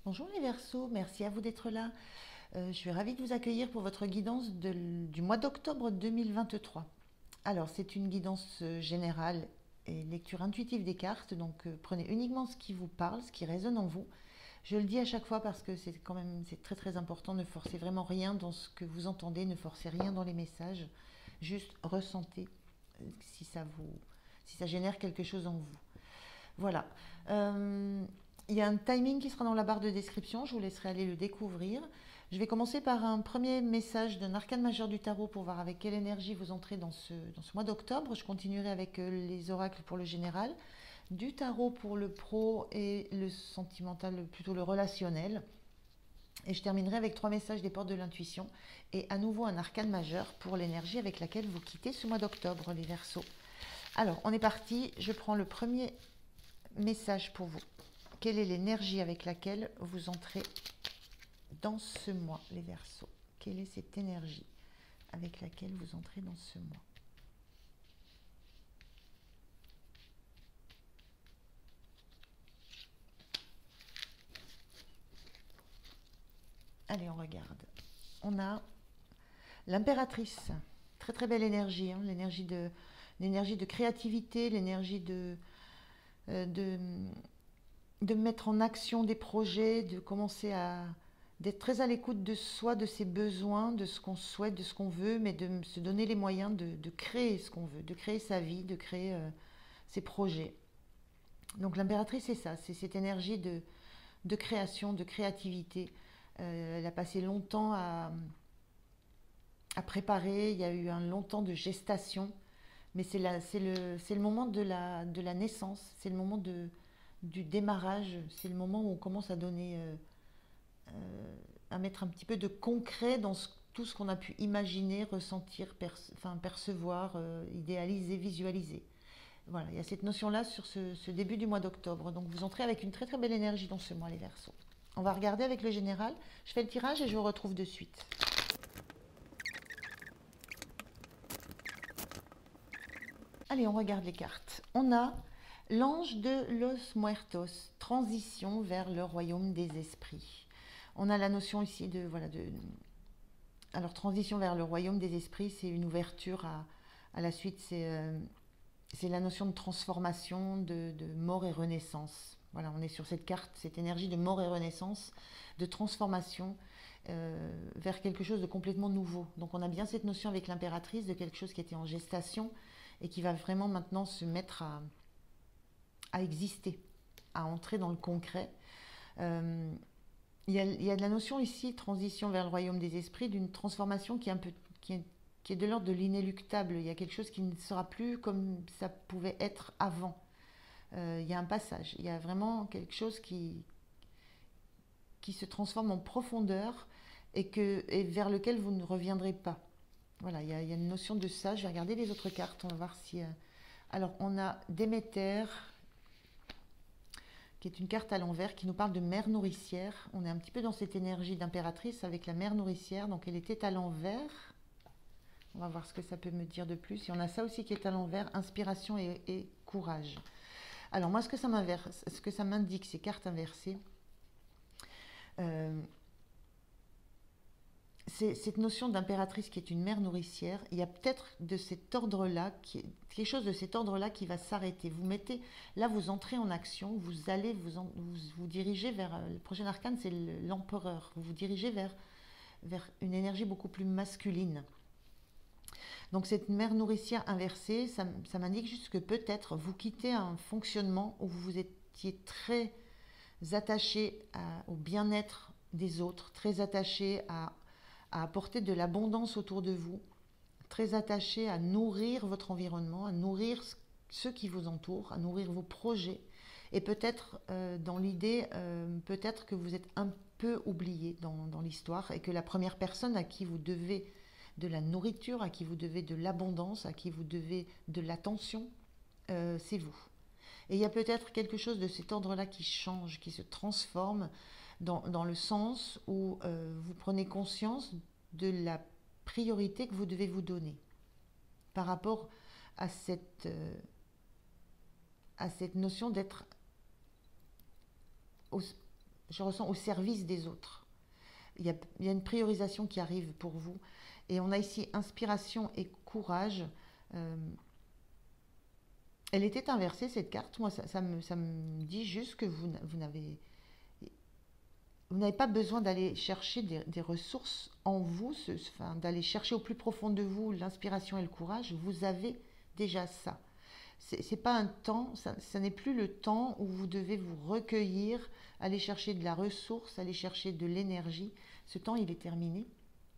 Bonjour les Verseaux, merci à vous d'être là. Je suis ravie de vous accueillir pour votre guidance du mois d'octobre 2023. Alors, c'est une guidance générale et lecture intuitive des cartes, donc prenez uniquement ce qui vous parle, ce qui résonne en vous. Je le dis à chaque fois parce que c'est très très important, ne forcez vraiment rien dans ce que vous entendez, ne forcez rien dans les messages, juste ressentez si si ça génère quelque chose en vous. Voilà. Il y a un timing qui sera dans la barre de description, je vous laisserai aller le découvrir. Je vais commencer par un premier message d'un arcane majeur du tarot pour voir avec quelle énergie vous entrez dans ce mois d'octobre. Je continuerai avec les oracles pour le général, du tarot pour le pro et le sentimental, plutôt le relationnel. Et je terminerai avec 3 messages des portes de l'intuition et à nouveau un arcane majeur pour l'énergie avec laquelle vous quittez ce mois d'octobre, les Verseaux. Alors, on est parti. Je prends le premier message pour vous. Quelle est l'énergie avec laquelle vous entrez dans ce mois, les Verseaux? Quelle est cette énergie avec laquelle vous entrez dans ce mois? Allez, on regarde. On a l'impératrice. Très très belle énergie, hein, l'énergie de créativité, l'énergie de, de mettre en action des projets, de commencer à d'être très à l'écoute de soi, de ses besoins, de ce qu'on souhaite, de ce qu'on veut, mais de se donner les moyens de créer ce qu'on veut, de créer sa vie, de créer ses projets. Donc l'impératrice, c'est ça, c'est cette énergie de création, de créativité. Elle a passé longtemps à préparer, il y a eu un long temps de gestation, mais c'est le moment de la naissance, c'est le moment du démarrage, c'est le moment où on commence à donner, à mettre un petit peu de concret dans tout ce qu'on a pu imaginer, ressentir, percevoir, idéaliser, visualiser. Voilà, il y a cette notion-là sur ce début du mois d'octobre. Donc vous entrez avec une très très belle énergie dans ce mois, les Verseaux. On va regarder avec le général. Je fais le tirage et je vous retrouve de suite. Allez, on regarde les cartes. On a l'ange de los muertos, transition vers le royaume des esprits. On a la notion ici alors, transition vers le royaume des esprits, c'est une ouverture à la suite, c'est la notion de transformation, de mort et renaissance. Voilà, on est sur cette carte, cette énergie de mort et renaissance, de transformation vers quelque chose de complètement nouveau. Donc on a bien cette notion avec l'impératrice de quelque chose qui était en gestation et qui va vraiment maintenant se mettre à exister, à entrer dans le concret. Il y a de la notion ici, transition vers le royaume des esprits, d'une transformation qui est de l'ordre de l'inéluctable. Il y a quelque chose qui ne sera plus comme ça pouvait être avant. Il y a un passage, il y a vraiment quelque chose qui se transforme en profondeur et vers lequel vous ne reviendrez pas. Voilà, il y a une notion de ça. Je vais regarder les autres cartes, on va voir si... Alors, on a Déméter, qui est une carte à l'envers, qui nous parle de mère nourricière. On est un petit peu dans cette énergie d'impératrice avec la mère nourricière, donc elle était à l'envers. On va voir ce que ça peut me dire de plus. Et on a ça aussi qui est à l'envers, inspiration et courage. Alors moi, ce que ça m'indique, ces cartes inversées, c'est cette notion d'impératrice qui est une mère nourricière. Il y a peut-être de cet ordre-là, quelque chose de cet ordre-là qui va s'arrêter. Là, vous entrez en action, vous allez vous dirigez vers, le prochain arcane, c'est l'empereur. Vous vous dirigez vers une énergie beaucoup plus masculine. Donc cette mère nourricière inversée, ça m'indique juste que peut-être vous quittez un fonctionnement où vous étiez très attaché au bien-être des autres, très attaché à apporter de l'abondance autour de vous, très attaché à nourrir votre environnement, à nourrir ceux qui vous entourent, à nourrir vos projets. Et peut-être, dans l'idée, peut-être que vous êtes un peu oublié dans l'histoire et que la première personne à qui vous devez de la nourriture, à qui vous devez de l'abondance, à qui vous devez de l'attention, c'est vous. Et il y a peut-être quelque chose de cet ordre-là qui change, qui se transforme dans le sens où vous prenez conscience de la priorité que vous devez vous donner par rapport à cette notion d'être je ressens au service des autres. Il y a une priorisation qui arrive pour vous. Et on a ici inspiration et courage. Euh, Elle était inversée, cette carte. Moi, ça me dit juste que vous n'avez pas besoin d'aller chercher des ressources en vous, enfin, d'aller chercher au plus profond de vous l'inspiration et le courage. Vous avez déjà ça. C'est pas un temps, ça n'est plus le temps où vous devez vous recueillir, aller chercher de la ressource, aller chercher de l'énergie. Ce temps, il est terminé.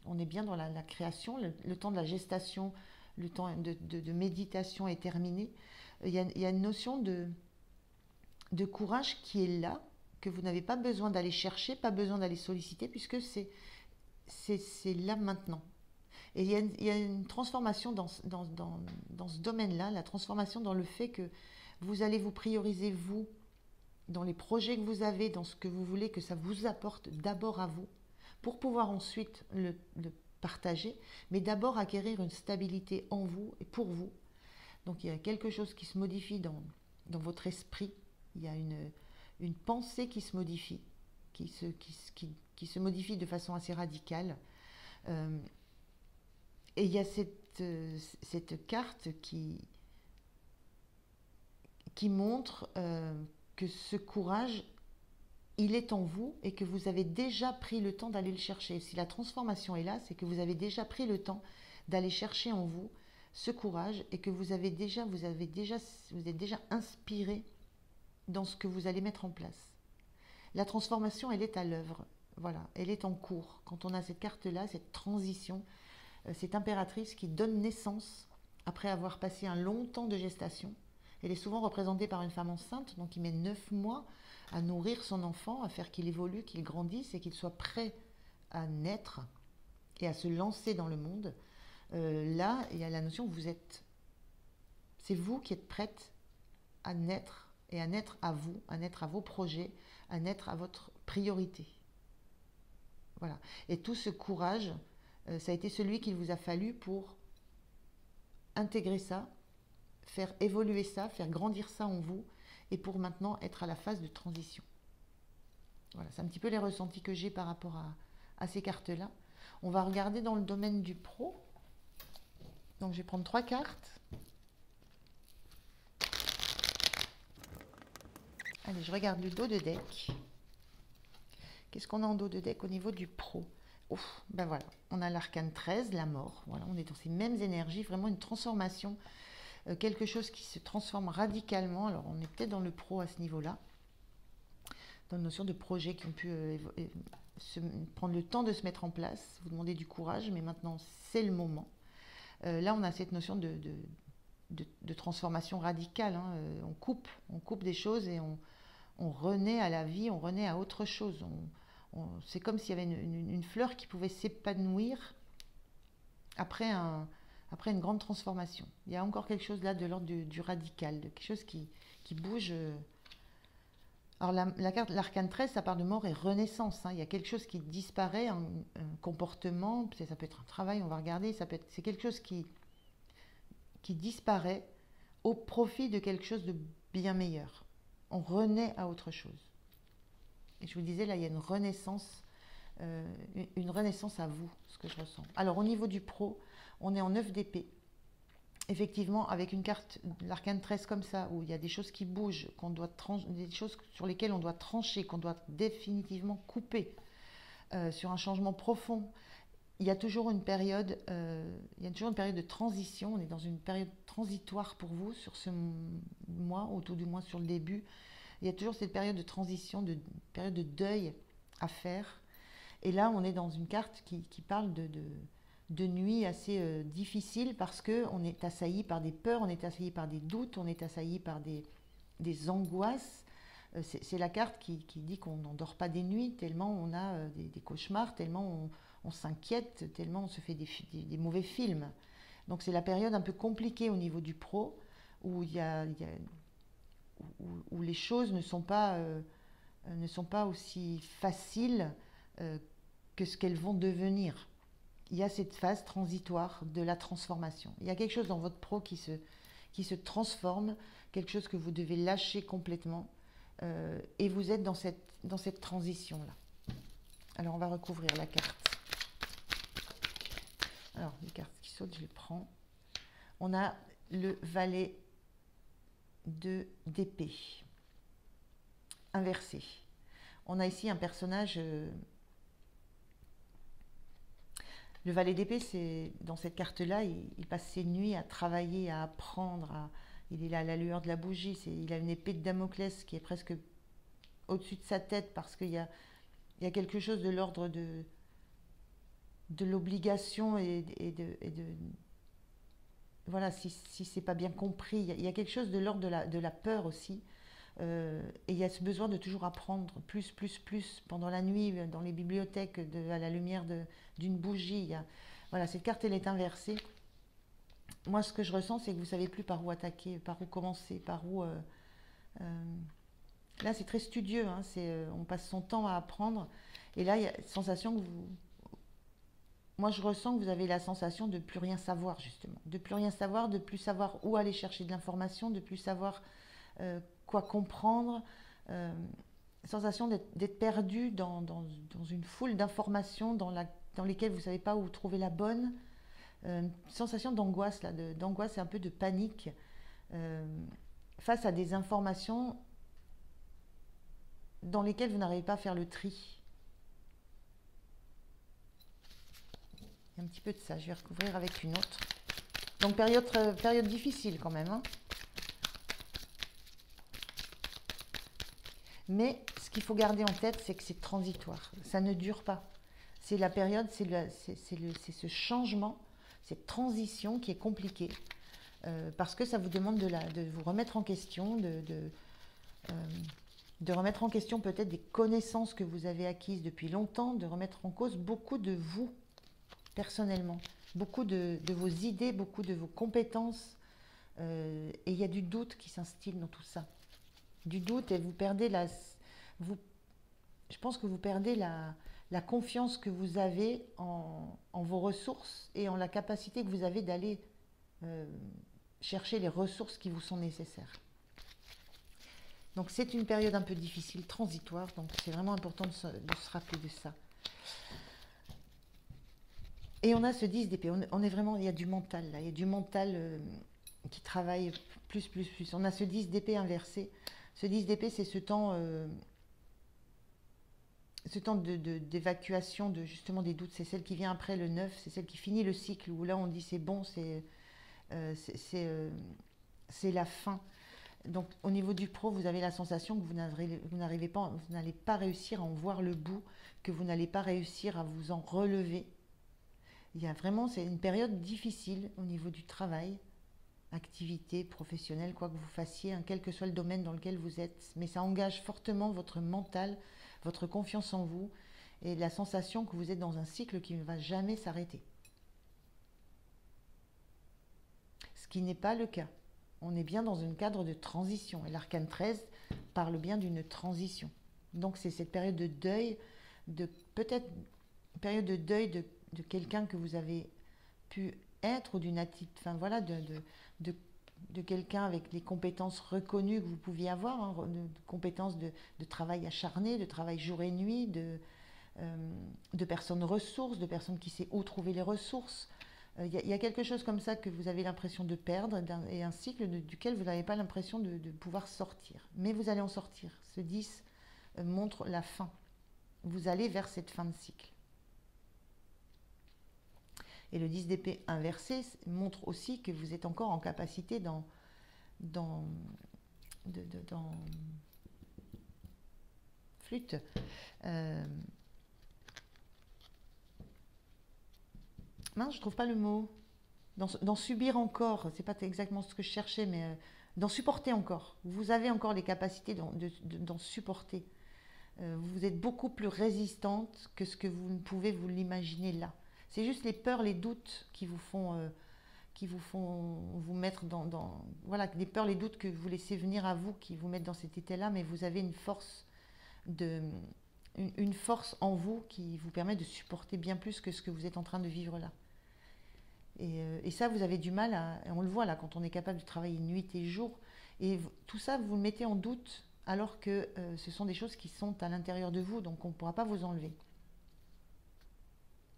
On est bien dans la création, le temps de la gestation, le temps de méditation est terminé. Il y a une notion de courage qui est là, que vous n'avez pas besoin d'aller chercher, pas besoin d'aller solliciter, puisque c'est là maintenant. Et il y a une transformation dans ce domaine-là, la transformation dans le fait que vous allez vous prioriser, vous, dans les projets que vous avez, dans ce que vous voulez que ça vous apporte d'abord à vous, pour pouvoir ensuite le partager, mais d'abord acquérir une stabilité en vous et pour vous. Donc il y a quelque chose qui se modifie dans votre esprit, il y a une pensée qui se modifie, qui se modifie de façon assez radicale. Euh, et il y a cette carte qui montre que ce courage, il est en vous et que vous avez déjà pris le temps d'aller le chercher. Si la transformation est là, c'est que vous avez déjà pris le temps d'aller chercher en vous ce courage et que vous êtes déjà inspiré dans ce que vous allez mettre en place. La transformation, elle est à l'œuvre. Voilà, elle est en cours. Quand on a cette carte-là, cette transition, cette impératrice qui donne naissance après avoir passé un long temps de gestation. Elle est souvent représentée par une femme enceinte, donc qui met 9 mois à nourrir son enfant, à faire qu'il évolue, qu'il grandisse et qu'il soit prêt à naître et à se lancer dans le monde. Là, il y a la notion que c'est vous qui êtes prête à naître et à naître à vous, à naître à vos projets, à naître à votre priorité. Voilà. Et tout ce courage, ça a été celui qu'il vous a fallu pour intégrer ça, faire évoluer ça, faire grandir ça en vous, et pour maintenant être à la phase de transition. Voilà, c'est un petit peu les ressentis que j'ai par rapport à ces cartes-là. On va regarder dans le domaine du pro. Donc je vais prendre 3 cartes. Allez, je regarde le dos de deck. Qu'est-ce qu'on a en dos de deck au niveau du pro? Ouf, ben voilà, on a l'arcane 13, la mort. Voilà, on est dans ces mêmes énergies, vraiment une transformation, quelque chose qui se transforme radicalement. Alors on est peut-être dans le pro à ce niveau-là, dans une notion de projets qui ont pu prendre le temps de se mettre en place. Vous demandez du courage, mais maintenant c'est le moment. Là, on a cette notion de transformation radicale. Hein. On coupe des choses et on renaît à la vie, on renaît à autre chose. C'est comme s'il y avait une fleur qui pouvait s'épanouir après une grande transformation. Il y a encore quelque chose là de l'ordre du radical, de quelque chose qui bouge. Alors la carte, l'arcane 13, ça parle de mort et renaissance. Hein. Il y a quelque chose qui disparaît, un comportement, ça peut être un travail, on va regarder, c'est quelque chose qui disparaît au profit de quelque chose de bien meilleur. On renaît à autre chose. Et je vous disais, là, il y a une renaissance à vous, ce que je ressens. Alors, au niveau du pro, on est en 9 d'épée. Effectivement, avec une carte, l'arcane 13 comme ça, où il y a des choses qui bougent, des choses sur lesquelles on doit trancher, qu'on doit définitivement couper, sur un changement profond. Il y a toujours une période, de transition. On est dans une période transitoire pour vous sur ce mois, ou tout du moins sur le début. Il y a toujours cette période de transition, période de deuil à faire. Et là, on est dans une carte qui parle de nuits assez difficiles parce qu'on est assailli par des peurs, on est assailli par des doutes, on est assailli par des angoisses. C'est la carte qui dit qu'on n'en dort pas des nuits, tellement on a des cauchemars, tellement on s'inquiète, tellement on se fait des mauvais films. Donc c'est la période un peu compliquée au niveau du pro, où où les choses ne sont pas aussi faciles que ce qu'elles vont devenir. Il y a cette phase transitoire de la transformation. Il y a quelque chose dans votre pro qui se transforme, quelque chose que vous devez lâcher complètement. Et vous êtes dans dans cette transition-là. Alors, on va recouvrir la carte. Alors, les cartes qui sautent, je les prends. On a le valet d'épée inversé. On a ici un personnage... le valet d'épée, c'est dans cette carte-là, il passe ses nuits à travailler, à apprendre. Il est là à la lueur de la bougie. Il a une épée de Damoclès qui est presque au-dessus de sa tête parce qu'il y a quelque chose de l'ordre de l'obligation et de voilà, si c'est pas bien compris, il y a quelque chose de l'ordre de la peur aussi. Et il y a ce besoin de toujours apprendre plus pendant la nuit, dans les bibliothèques, à la lumière d'une bougie. Voilà, cette carte, elle est inversée. Moi, ce que je ressens, c'est que vous ne savez plus par où attaquer, par où commencer, par où... là, c'est très studieux, hein, on passe son temps à apprendre. Et là, il y a la sensation que vous... Moi, je ressens que vous avez la sensation de ne plus rien savoir, justement. De plus rien savoir, de plus savoir où aller chercher de l'information, de plus savoir quoi comprendre. Sensation d'être perdu dans une foule d'informations dans lesquelles vous ne savez pas où trouver la bonne. Sensation d'angoisse, là, d'angoisse et un peu de panique face à des informations dans lesquelles vous n'arrivez pas à faire le tri. Il y a un petit peu de ça, je vais recouvrir avec une autre. Donc période difficile quand même. Hein. Mais ce qu'il faut garder en tête, c'est que c'est transitoire. Ça ne dure pas. C'est la période, c'est ce changement, cette transition qui est compliquée. Parce que ça vous demande de vous remettre en question, de remettre en question peut-être des connaissances que vous avez acquises depuis longtemps, de remettre en cause beaucoup de vous, personnellement, beaucoup de vos idées, beaucoup de vos compétences. Et il y a du doute qui s'instille dans tout ça. Du doute et vous perdez je pense que vous perdez la confiance que vous avez en vos ressources et en la capacité que vous avez d'aller chercher les ressources qui vous sont nécessaires. Donc c'est une période un peu difficile, transitoire, donc c'est vraiment important de se rappeler de ça. Et on a ce 10 d'épée, on est vraiment, il y a du mental là, il y a du mental qui travaille plus. On a ce 10 d'épée inversé. Ce 10 d'épée, c'est ce temps d'évacuation justement des doutes. C'est celle qui vient après le 9, c'est celle qui finit le cycle, où là on dit c'est bon, c'est la fin. Donc au niveau du pro, vous avez la sensation que vous n'allez pas réussir à en voir le bout, que vous n'allez pas réussir à vous en relever. Il y a vraiment, c'est une période difficile au niveau du travail, activité professionnelle, quoi que vous fassiez, hein, quel que soit le domaine dans lequel vous êtes. Mais ça engage fortement votre mental, votre confiance en vous et la sensation que vous êtes dans un cycle qui ne va jamais s'arrêter. Ce qui n'est pas le cas. On est bien dans un cadre de transition. Et l'arcane 13 parle bien d'une transition. Donc c'est cette période de deuil, peut-être période de deuil de quelqu'un que vous avez pu être, ou d'une attitude, enfin voilà, de quelqu'un avec les compétences reconnues que vous pouviez avoir, hein, de compétences de travail acharné, de travail jour et nuit, de personnes ressources, de personnes qui savent où trouver les ressources. Il y a quelque chose comme ça que vous avez l'impression de perdre et un cycle duquel vous n'avez pas l'impression de pouvoir sortir. Mais vous allez en sortir. Ce 10 montre la fin. Vous allez vers cette fin de cycle. Et le 10 d'épée inversé montre aussi que vous êtes encore en capacité flûte. Mince, je ne trouve pas le mot. D'en subir encore, c'est pas exactement ce que je cherchais, mais d'en supporter encore. Vous avez encore les capacités d'en supporter. Vous êtes beaucoup plus résistante que ce que vous ne pouvez vous l'imaginer là. C'est juste les peurs, les doutes qui vous font vous mettre voilà, les peurs, les doutes que vous laissez venir à vous, qui vous mettent dans cet état-là, mais vous avez une force en vous qui vous permet de supporter bien plus que ce que vous êtes en train de vivre là. Et ça, vous avez du mal on le voit là, quand on est capable de travailler nuit et jour, et tout ça, vous le mettez en doute alors que ce sont des choses qui sont à l'intérieur de vous, donc on ne pourra pas vous enlever.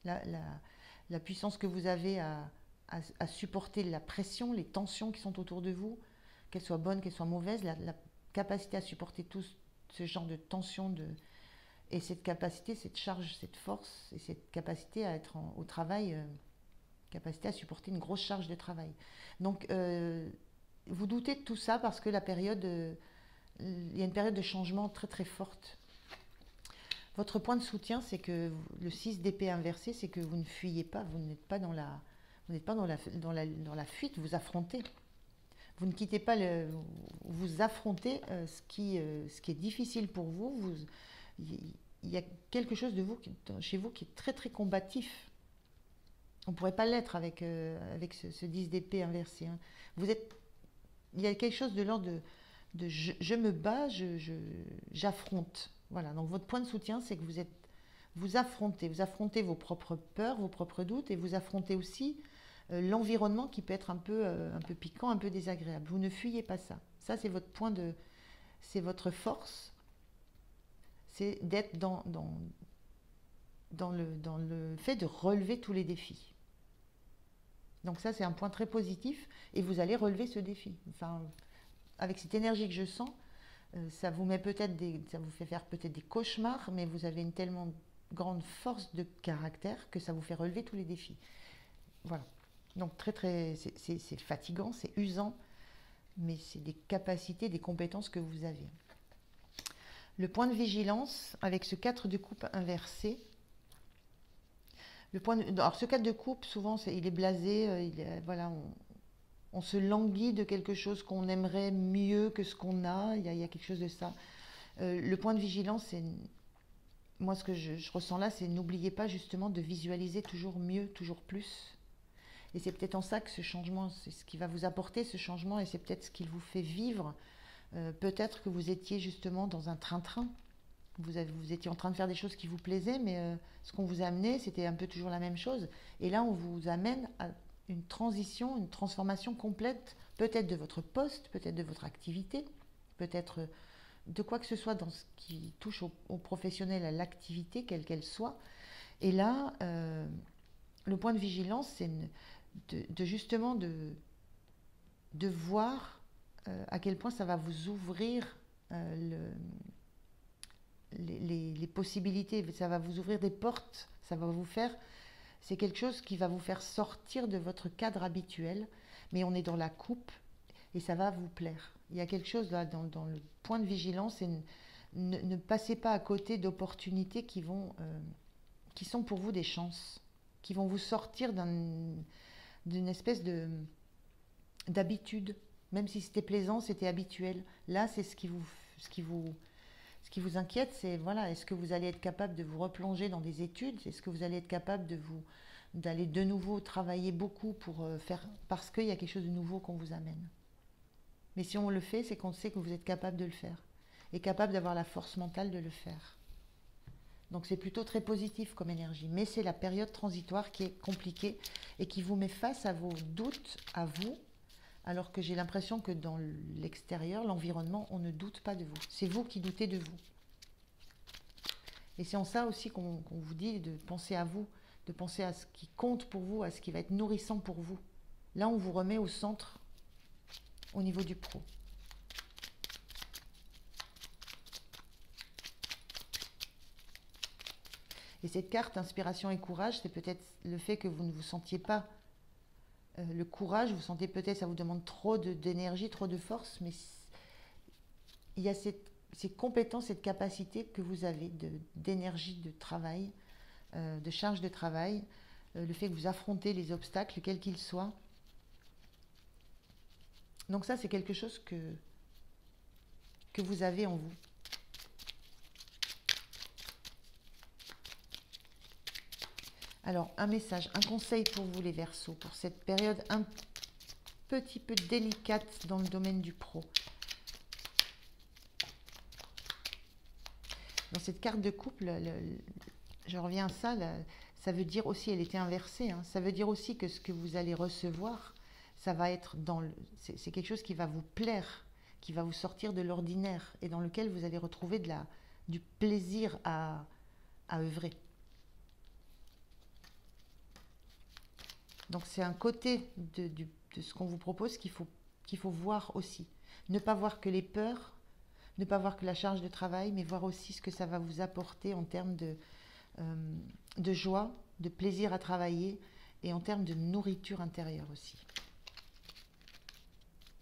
La, la- la puissance que vous avez à supporter la pression, les tensions qui sont autour de vous, qu'elles soient bonnes, qu'elles soient mauvaises, la capacité à supporter tout ce genre de tension, et cette capacité, cette charge, cette force, et cette capacité à être au travail, capacité à supporter une grosse charge de travail. Donc, vous doutez de tout ça parce que il y a une période de changement très très forte. Votre point de soutien, c'est que le 6 d'épée inversé, c'est que vous ne fuyez pas, vous n'êtes pas vous n'êtes pas dans la fuite, vous affrontez. Vous ne quittez pas vous affrontez ce qui est difficile pour vous. Il y a quelque chose de vous, chez vous qui est très très combatif. On ne pourrait pas l'être avec ce 10 d'épée inversé, hein. Vous êtes, il y a quelque chose de l'ordre de je me bats, j'affronte. Voilà, donc votre point de soutien, c'est que vous affrontez vos propres peurs, vos propres doutes, et vous affrontez aussi l'environnement qui peut être un peu piquant, un peu désagréable. Vous ne fuyez pas ça. Ça, c'est c'est votre force, c'est d'être dans le fait de relever tous les défis. Donc ça, c'est un point très positif, et vous allez relever ce défi. Enfin, avec cette énergie que je sens, ça vous ça vous fait faire peut-être des cauchemars, mais vous avez une tellement grande force de caractère que ça vous fait relever tous les défis. Voilà. Donc c'est fatigant, c'est usant, mais c'est des capacités, des compétences que vous avez. Le point de vigilance avec ce 4 de coupe inversé. Alors ce 4 de coupe, souvent, il est blasé, voilà, on se languit de quelque chose qu'on aimerait mieux que ce qu'on a, il y a quelque chose de ça. Le point de vigilance, moi ce que je ressens là, c'est n'oubliez pas justement de visualiser toujours mieux, toujours plus. Et c'est peut-être en ça que ce changement, c'est ce qui va vous apporter ce changement, et c'est peut-être ce qu'il vous fait vivre. Peut-être que vous étiez justement dans un train-train. Vous étiez en train de faire des choses qui vous plaisaient, mais ce qu'on vous a amené, c'était un peu toujours la même chose. Et là, on vous amène à une transition, une transformation complète, peut-être de votre poste, peut-être de votre activité, peut-être de quoi que ce soit dans ce qui touche au professionnel, à l'activité, quelle qu'elle soit. Et là, le point de vigilance, c'est justement de voir à quel point ça va vous ouvrir les possibilités, ça va vous ouvrir des portes, ça va vous faire, c'est quelque chose qui va vous faire sortir de votre cadre habituel, mais on est dans la coupe et ça va vous plaire. Il y a quelque chose là dans le point de vigilance, et ne passez pas à côté d'opportunités qui sont pour vous des chances, qui vont vous sortir d'une espèce d'habitude. Même si c'était plaisant, c'était habituel. Là, c'est ce qui vous inquiète, c'est voilà, est-ce que vous allez être capable de vous replonger dans des études? Est-ce que vous allez être capable d'aller de nouveau travailler beaucoup pour faire, parce qu'il y a quelque chose de nouveau qu'on vous amène. Mais si on le fait, c'est qu'on sait que vous êtes capable de le faire et capable d'avoir la force mentale de le faire. Donc c'est plutôt très positif comme énergie, mais c'est la période transitoire qui est compliquée et qui vous met face à vos doutes, à vous, alors que j'ai l'impression que dans l'extérieur, l'environnement, on ne doute pas de vous. C'est vous qui doutez de vous. Et c'est en ça aussi qu'on vous dit de penser à vous, de penser à ce qui compte pour vous, à ce qui va être nourrissant pour vous. Là, on vous remet au centre, au niveau du pro. Et cette carte, inspiration et courage, c'est peut-être le fait que vous ne vous sentiez pas le courage, vous sentez peut-être, ça vous demande trop d'énergie, trop de force, mais il y a ces compétences, cette capacité que vous avez d'énergie de travail, de charge de travail, le fait que vous affrontez les obstacles, quels qu'ils soient. Donc ça, c'est quelque chose que vous avez en vous. Alors, un message, un conseil pour vous les Verseaux, pour cette période un petit peu délicate dans le domaine du pro. Dans cette carte de couple, je reviens à ça, ça veut dire aussi, elle était inversée, hein, ça veut dire aussi que ce que vous allez recevoir, ça va être c'est quelque chose qui va vous plaire, qui va vous sortir de l'ordinaire et dans lequel vous allez retrouver du plaisir à œuvrer. Donc c'est un côté de ce qu'on vous propose qu'il faut voir aussi. Ne pas voir que les peurs, ne pas voir que la charge de travail, mais voir aussi ce que ça va vous apporter en termes de joie, de plaisir à travailler et en termes de nourriture intérieure aussi.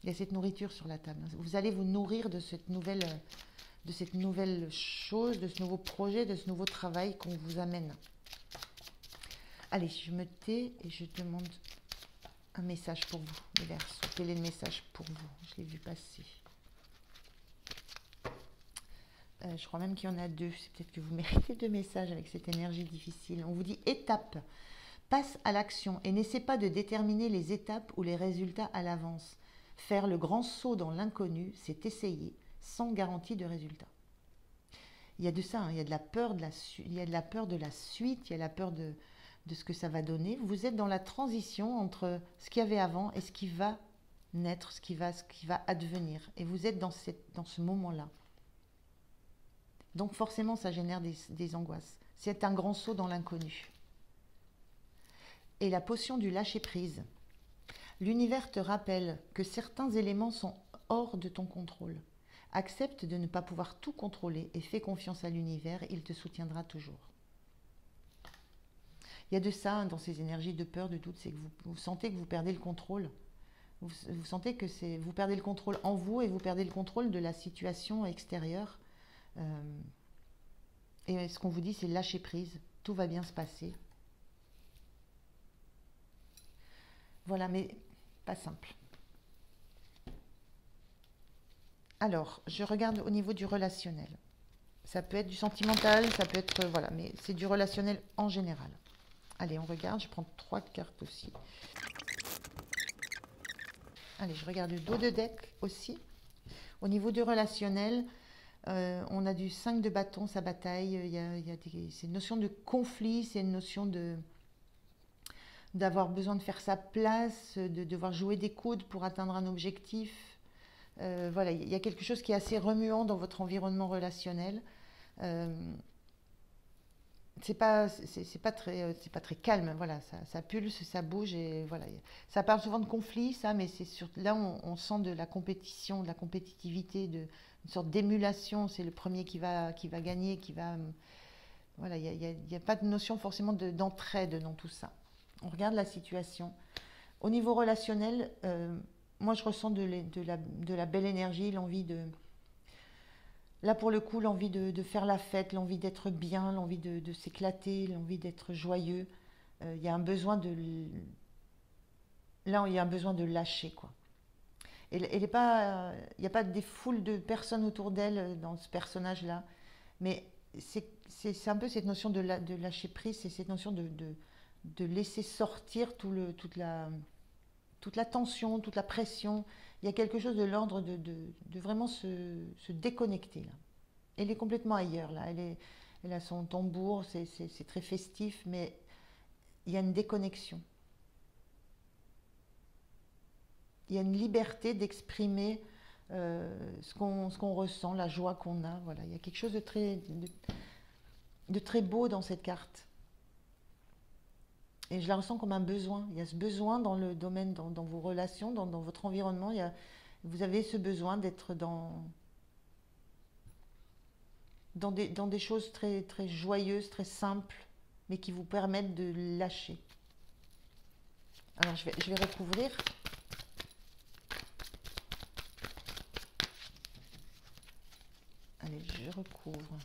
Il y a cette nourriture sur la table. Vous allez vous nourrir de cette nouvelle chose, de ce nouveau projet, de ce nouveau travail qu'on vous amène. Allez, je me tais et je demande un message pour vous, les Verseaux. Quel est le message pour vous? Je l'ai vu passer. Je crois même qu'il y en a deux. C'est peut-être que vous méritez deux messages avec cette énergie difficile. On vous dit étape. Passe à l'action et n'essaie pas de déterminer les étapes ou les résultats à l'avance. Faire le grand saut dans l'inconnu, c'est essayer sans garantie de résultat. Il y a de ça, hein. Il y a de la peur il y a de la peur de la suite, il y a la peur de ce que ça va donner. Vous êtes dans la transition entre ce qu'il y avait avant et ce qui va naître, ce qui va advenir. Et vous êtes dans ce moment-là. Donc forcément, ça génère des angoisses. C'est un grand saut dans l'inconnu. Et la potion du lâcher-prise. L'univers te rappelle que certains éléments sont hors de ton contrôle. Accepte de ne pas pouvoir tout contrôler et fais confiance à l'univers, il te soutiendra toujours. Il y a de ça, hein, dans ces énergies de peur, de doute, c'est que vous sentez que vous perdez le contrôle. Vous sentez que vous perdez le contrôle en vous et vous perdez le contrôle de la situation extérieure. Et ce qu'on vous dit, c'est lâcher prise. Tout va bien se passer. Voilà, mais pas simple. Alors, je regarde au niveau du relationnel. Ça peut être du sentimental, ça peut être... Voilà, mais c'est du relationnel en général. Allez, on regarde. Je prends 3 cartes aussi. Allez, je regarde le dos de deck aussi. Au niveau du relationnel, on a du 5 de bâton, ça bataille. C'est une notion de conflit, c'est une notion d'avoir besoin de faire sa place, de devoir jouer des coudes pour atteindre un objectif. Voilà, il y a quelque chose qui est assez remuant dans votre environnement relationnel. C'est pas très calme, voilà, ça pulse, ça bouge et voilà. Ça parle souvent de conflit, ça, mais là on sent de la compétition, de la compétitivité, une sorte d'émulation. C'est le premier qui va gagner, voilà, il n'y a pas de notion forcément d'entraide dans tout ça. On regarde la situation. Au niveau relationnel, moi je ressens de la belle énergie, l'envie de... Là, pour le coup, l'envie de faire la fête, l'envie d'être bien, l'envie de s'éclater, l'envie d'être joyeux. Il y a un besoin Là, il y a un besoin de lâcher, quoi. Il n'y a pas des foules de personnes autour d'elle dans ce personnage-là. Mais c'est un peu cette notion de lâcher prise, c'est cette notion de laisser sortir toute la tension, toute la pression. Il y a quelque chose de l'ordre de vraiment se déconnecter, là. Elle est complètement ailleurs, là. Elle a son tambour, c'est très festif, mais il y a une déconnexion. Il y a une liberté d'exprimer ce qu'on ressent, la joie qu'on a. Voilà. Il y a quelque chose de très beau dans cette carte. Et je la ressens comme un besoin. Il y a ce besoin dans le domaine, dans vos relations, dans votre environnement. Vous avez ce besoin d'être dans des choses très, très joyeuses, très simples, mais qui vous permettent de lâcher. Alors, je vais recouvrir. Allez, je recouvre.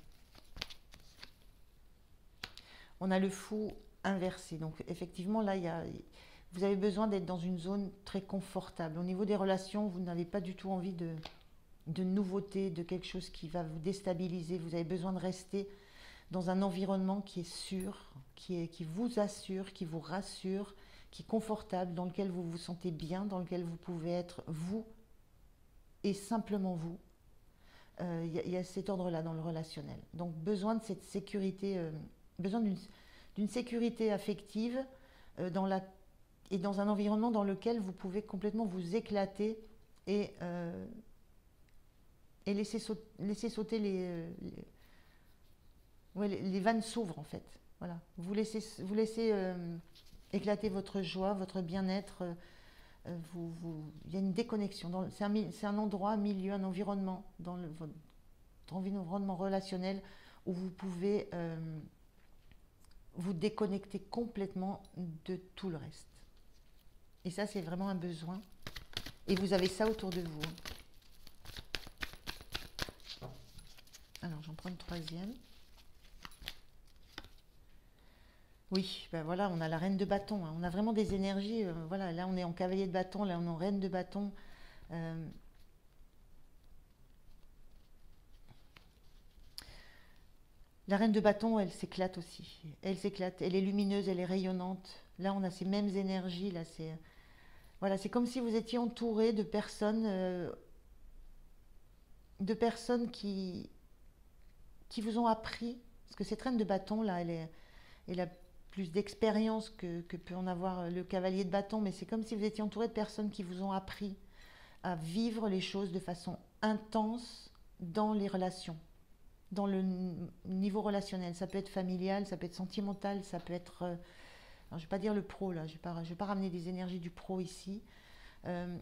On a le fou inversé. Donc, effectivement, là, vous avez besoin d'être dans une zone très confortable. Au niveau des relations, vous n'avez pas du tout envie de nouveauté, de quelque chose qui va vous déstabiliser. Vous avez besoin de rester dans un environnement qui est sûr, qui vous assure, qui vous rassure, qui est confortable, dans lequel vous vous sentez bien, dans lequel vous pouvez être vous et simplement vous. Il y a cet ordre-là dans le relationnel. Donc besoin de cette sécurité, besoin d'une sécurité affective et dans un environnement dans lequel vous pouvez complètement vous éclater et et laissez sauter ouais, les vannes s'ouvrent en fait. Voilà. Vous laissez éclater votre joie, votre bien-être. Il y a une déconnexion. C'est un endroit, un milieu, un environnement, votre environnement relationnel où vous pouvez vous déconnecter complètement de tout le reste. Et ça, c'est vraiment un besoin. Et vous avez ça autour de vous. Alors, j'en prends une troisième. Oui, ben voilà, on a la reine de bâton. Hein. On a vraiment des énergies. Voilà, là, on est en cavalier de bâton, là, on est en reine de bâton. Euh, la reine de bâton, elle s'éclate aussi. Elle s'éclate. Elle est lumineuse, elle est rayonnante. Là, on a ces mêmes énergies. Là, c'est voilà, c'est comme si vous étiez entouré de personnes qui vous ont appris. Parce que cette reine de bâton, là, elle a plus d'expérience que peut en avoir le cavalier de bâton, mais c'est comme si vous étiez entouré de personnes qui vous ont appris à vivre les choses de façon intense dans les relations, dans le niveau relationnel. Ça peut être familial, ça peut être sentimental, ça peut être... alors je ne vais pas dire le pro, là, je vais pas ramener des énergies du pro ici, euh,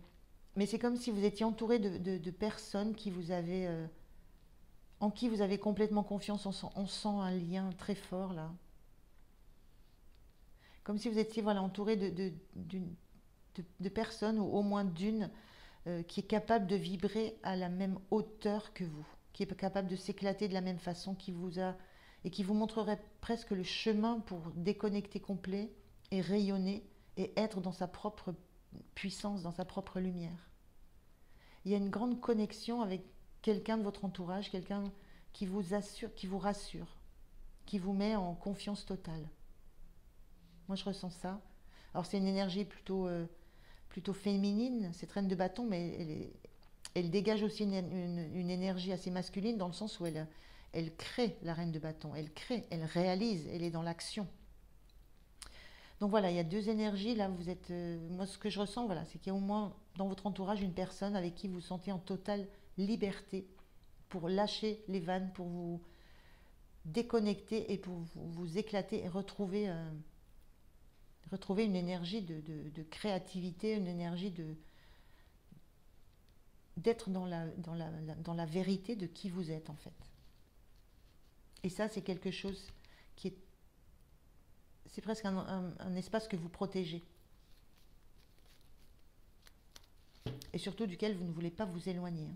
mais c'est comme si vous étiez entouré de personnes en qui vous avez complètement confiance, on sent un lien très fort là. Comme si vous étiez voilà, entouré de personnes, ou au moins d'une, qui est capable de vibrer à la même hauteur que vous, qui est capable de s'éclater de la même façon, et qui vous montrerait presque le chemin pour déconnecter complet et rayonner et être dans sa propre puissance, dans sa propre lumière. Il y a une grande connexion avec quelqu'un de votre entourage, quelqu'un qui vous assure, qui vous rassure, qui vous met en confiance totale. Moi, je ressens ça. Alors, c'est une énergie plutôt féminine, cette reine de bâton, mais elle dégage aussi une énergie assez masculine dans le sens où elle crée la reine de bâton. Elle crée, elle réalise, elle est dans l'action. Donc voilà, il y a deux énergies. Là, moi, ce que je ressens, voilà, c'est qu'il y a au moins dans votre entourage une personne avec qui vous vous sentez en totale liberté pour lâcher les vannes, pour vous déconnecter et pour vous éclater et retrouver une énergie de créativité, une énergie d'être dans la vérité de qui vous êtes en fait. Et ça, c'est quelque chose qui est... C'est presque un espace que vous protégez. Et surtout duquel vous ne voulez pas vous éloigner.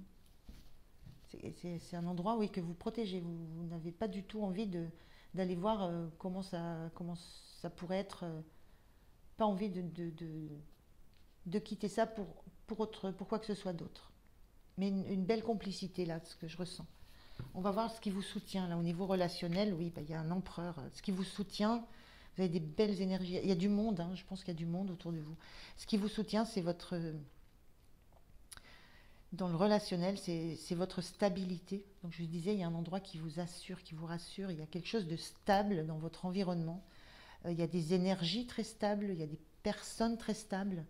C'est un endroit, oui, que vous protégez. Vous n'avez pas du tout envie d'aller voir comment ça pourrait être... pas envie de quitter ça pour quoi que ce soit d'autre. Mais une belle complicité, là, ce que je ressens. On va voir ce qui vous soutient, là, au niveau relationnel. Oui, bah, il y a un empereur. Ce qui vous soutient, vous avez des belles énergies. Il y a du monde, hein, je pense qu'il y a du monde autour de vous. Ce qui vous soutient, c'est votre... Dans le relationnel, c'est votre stabilité. Donc je vous disais, il y a un endroit qui vous assure, qui vous rassure. Il y a quelque chose de stable dans votre environnement. Il y a des énergies très stables, il y a des personnes très stables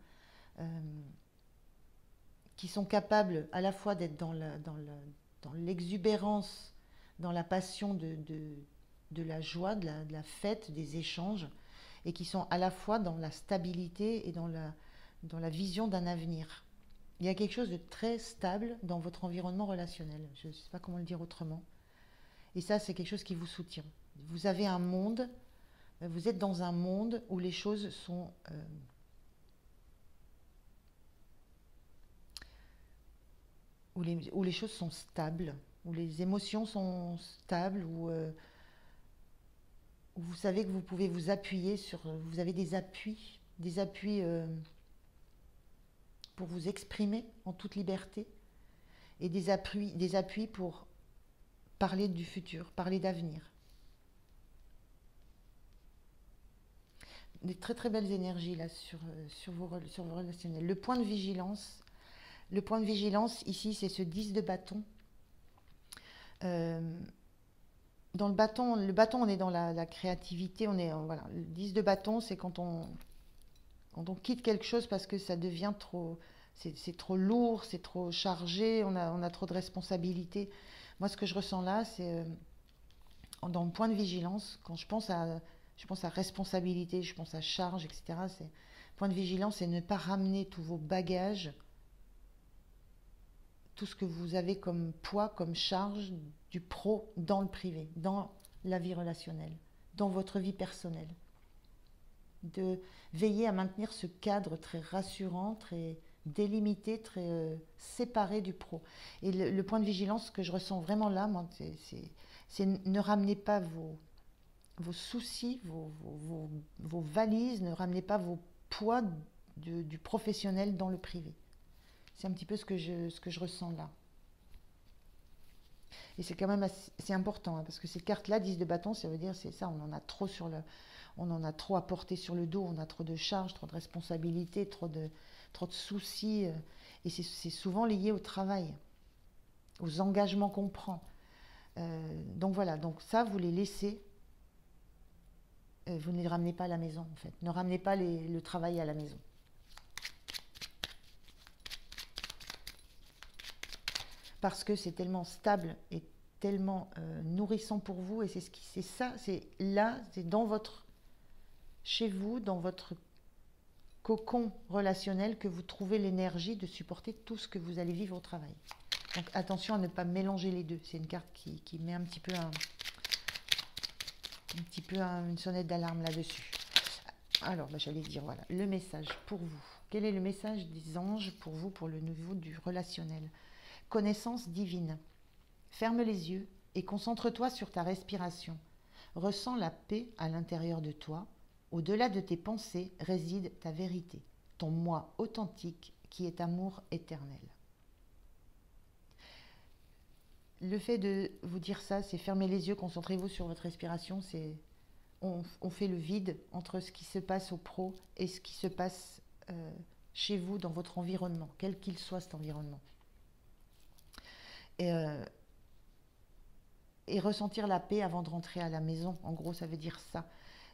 euh, qui sont capables à la fois d'être dans l'exubérance, dans la passion de la joie, de la fête, des échanges, et qui sont à la fois dans la stabilité et dans la vision d'un avenir. Il y a quelque chose de très stable dans votre environnement relationnel. Je ne sais pas comment le dire autrement. Et ça, c'est quelque chose qui vous soutient. Vous avez un monde, vous êtes dans un monde où les choses sont... où les choses sont stables, où les émotions sont stables, où vous savez que vous pouvez vous appuyer sur... Vous avez des appuis pour vous exprimer en toute liberté, et des appuis pour parler du futur, parler d'avenir. Des très très belles énergies là sur vos relationnels. Le point de vigilance ici, c'est ce 10 de bâton. Euh, Dans le bâton, on est dans la créativité. Voilà, le 10 de bâton, c'est quand on quitte quelque chose parce que ça devient trop, C'est trop lourd, c'est trop chargé, on a trop de responsabilités. Moi, ce que je ressens là, c'est dans le point de vigilance, quand je pense à responsabilité, je pense à charge, etc. C'est, point de vigilance, c'est ne pas ramener tous vos bagages, tout ce que vous avez comme poids, comme charge du pro dans le privé, dans la vie relationnelle, dans votre vie personnelle. De veiller à maintenir ce cadre très rassurant, très délimité, très séparé du pro. Et le point de vigilance que je ressens vraiment là, moi, c'est ne ramenez pas vos soucis, vos valises, ne ramenez pas vos poids du professionnel dans le privé. C'est un petit peu ce que je ressens là. Et c'est quand même c'est important, hein, parce que ces cartes-là, 10 de bâton, ça veut dire, c'est ça, on en a trop à porter sur le dos, on a trop de charges, trop de responsabilités, trop de soucis. Et c'est souvent lié au travail, aux engagements qu'on prend. Donc voilà, donc ça, vous les laissez, vous ne les ramenez pas à la maison, en fait. Ne ramenez pas le travail à la maison. Parce que c'est tellement stable et tellement nourrissant pour vous, et c'est ça, c'est là, c'est chez vous, dans votre cocon relationnel, que vous trouvez l'énergie de supporter tout ce que vous allez vivre au travail. Donc attention à ne pas mélanger les deux. C'est une carte qui met un petit peu une sonnette d'alarme là-dessus. Alors, j'allais dire, voilà, le message pour vous. Quel est le message des anges pour vous, pour le niveau du relationnel? Connaissance divine. Ferme les yeux et concentre-toi sur ta respiration. Ressens la paix à l'intérieur de toi. Au-delà de tes pensées réside ta vérité, ton moi authentique qui est amour éternel. Le fait de vous dire ça, c'est fermer les yeux, concentrez-vous sur votre respiration, on fait le vide entre ce qui se passe au pro et ce qui se passe chez vous, dans votre environnement, quel qu'il soit cet environnement. Et ressentir la paix avant de rentrer à la maison, en gros, ça veut dire ça.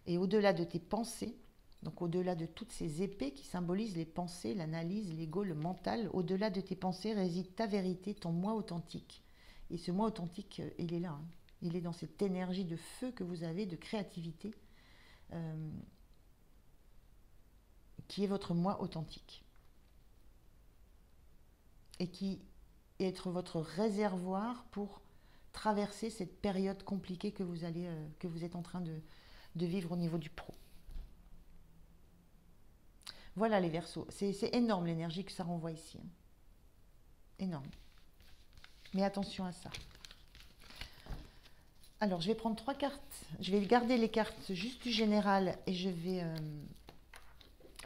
Et au-delà de tes pensées, donc au-delà de toutes ces épées qui symbolisent les pensées, l'analyse, l'ego, le mental, au-delà de tes pensées réside ta vérité, ton moi authentique. Et ce moi authentique, il est là, hein. Il est dans cette énergie de feu que vous avez, de créativité, qui est votre moi authentique. Et qui est être votre réservoir pour traverser cette période compliquée que vous êtes en train de vivre au niveau du pro. Voilà les Verseaux. C'est énorme l'énergie que ça renvoie ici, hein. Énorme. Mais attention à ça. Alors, je vais prendre 3 cartes. Je vais garder les cartes juste du général et je vais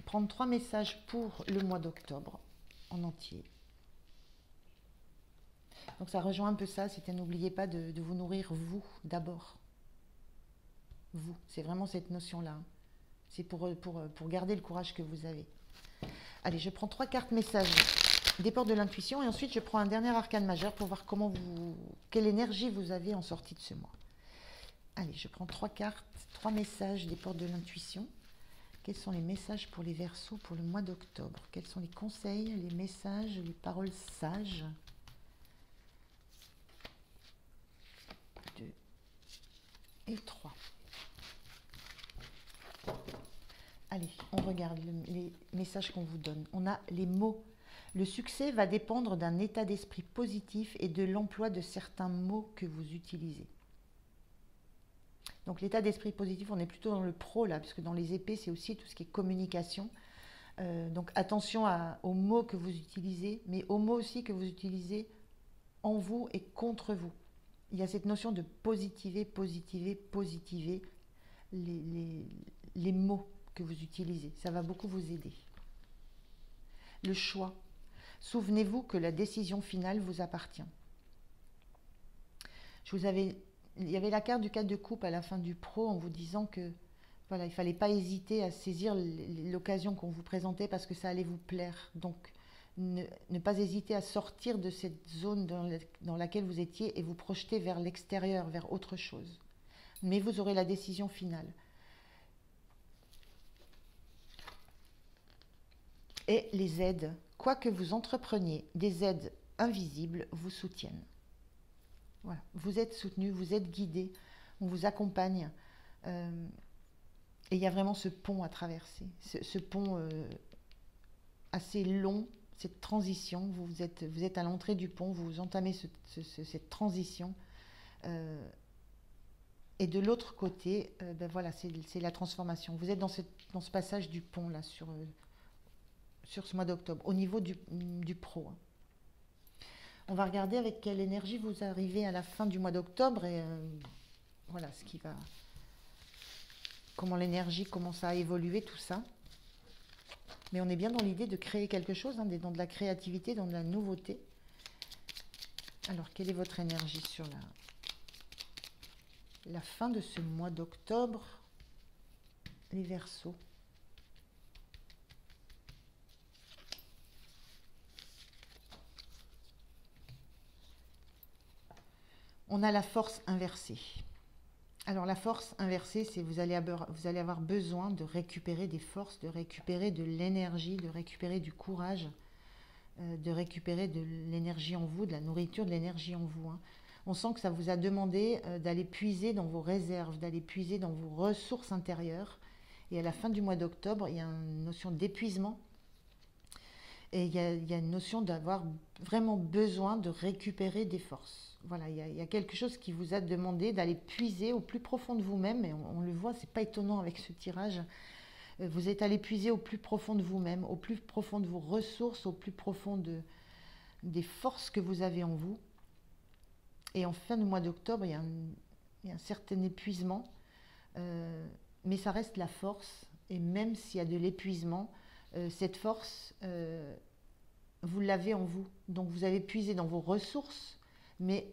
prendre 3 messages pour le mois d'octobre en entier. Donc, ça rejoint un peu ça. C'était n'oubliez pas de vous nourrir, vous, d'abord. Vous. C'est vraiment cette notion-là, hein. C'est pour garder le courage que vous avez. Allez, je prends 3 cartes messages des portes de l'intuition et ensuite je prends un dernier arcane majeur pour voir quelle énergie vous avez en sortie de ce mois. Allez, je prends 3 cartes, 3 messages des portes de l'intuition. Quels sont les messages pour les Verseaux pour le mois d'octobre? Quels sont les conseils, les messages, les paroles sages? 2 et 3. Allez, on regarde les messages qu'on vous donne. On a les mots. Le succès va dépendre d'un état d'esprit positif et de l'emploi de certains mots que vous utilisez. Donc l'état d'esprit positif, on est plutôt dans le pro là, puisque dans les épées, c'est aussi tout ce qui est communication. Donc attention aux mots que vous utilisez, mais aux mots aussi que vous utilisez en vous et contre vous. Il y a cette notion de positiver, positiver, positiver les mots que vous utilisez. Ça va beaucoup vous aider. Le choix. Souvenez-vous que la décision finale vous appartient. Il y avait la carte du 4 de coupe à la fin du pro en vous disant que voilà, il ne fallait pas hésiter à saisir l'occasion qu'on vous présentait parce que ça allait vous plaire. Donc, ne pas hésiter à sortir de cette zone dans laquelle vous étiez et vous projeter vers l'extérieur, vers autre chose. Mais vous aurez la décision finale. Et les aides, quoi que vous entrepreniez, des aides invisibles vous soutiennent. Voilà. Vous êtes soutenu, vous êtes guidé, on vous accompagne. Et il y a vraiment ce pont à traverser, ce pont assez long, cette transition. Vous êtes à l'entrée du pont, vous entamez cette transition. Et de l'autre côté, ben voilà, c'est la transformation. Vous êtes dans ce passage du pont là sur ce mois d'octobre, au niveau du pro. On va regarder avec quelle énergie vous arrivez à la fin du mois d'octobre et voilà comment l'énergie commence à évoluer, tout ça. Mais on est bien dans l'idée de créer quelque chose, dans de la créativité, dans de la nouveauté. Alors, quelle est votre énergie sur la fin de ce mois d'octobre, les Verseaux? On a la force inversée. Alors la force inversée, c'est vous allez avoir besoin de récupérer des forces, de récupérer de l'énergie, de récupérer du courage, de récupérer de l'énergie en vous, de la nourriture, de l'énergie en vous. On sent que ça vous a demandé d'aller puiser dans vos réserves, d'aller puiser dans vos ressources intérieures. Et à la fin du mois d'octobre, il y a une notion d'épuisement. Et il y a une notion d'avoir vraiment besoin de récupérer des forces. Voilà, il y a quelque chose qui vous a demandé d'aller puiser au plus profond de vous-même. Et on le voit, c'est pas étonnant avec ce tirage. Vous êtes allé puiser au plus profond de vous-même, au plus profond de vos ressources, au plus profond des forces que vous avez en vous. Et en fin de mois d'octobre, il y a un certain épuisement, mais ça reste la force. Et même s'il y a de l'épuisement, cette force, vous l'avez en vous. Donc vous avez puisé dans vos ressources, mais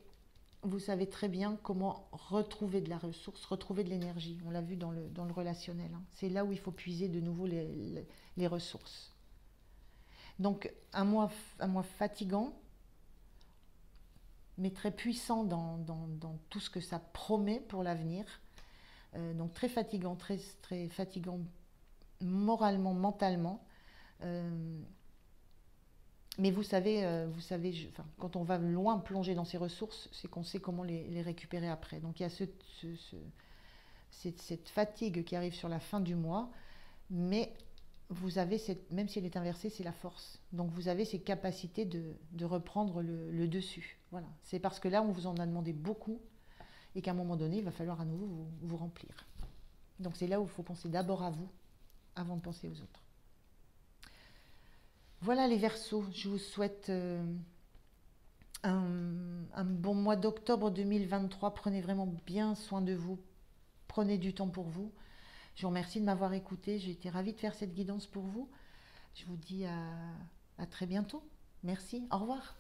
vous savez très bien comment retrouver de la ressource, retrouver de l'énergie. On l'a vu dans le relationnel. C'est là où il faut puiser de nouveau les ressources. Donc un mois fatigant, mais très puissant dans tout ce que ça promet pour l'avenir. Donc très fatigant, très fatigant moralement, mentalement. Mais vous savez, quand on va loin plonger dans ces ressources, c'est qu'on sait comment les récupérer après. Donc il y a cette fatigue qui arrive sur la fin du mois, mais vous avez, même si elle est inversée, c'est la force. Donc vous avez ces capacités de reprendre le dessus. Voilà. C'est parce que là, on vous en a demandé beaucoup et qu'à un moment donné, il va falloir à nouveau vous remplir. Donc c'est là où il faut penser d'abord à vous avant de penser aux autres. Voilà les Verseaux, je vous souhaite un bon mois d'octobre 2023. Prenez vraiment bien soin de vous, prenez du temps pour vous. Je vous remercie de m'avoir écouté, j'ai été ravie de faire cette guidance pour vous. Je vous dis à très bientôt. Merci, au revoir.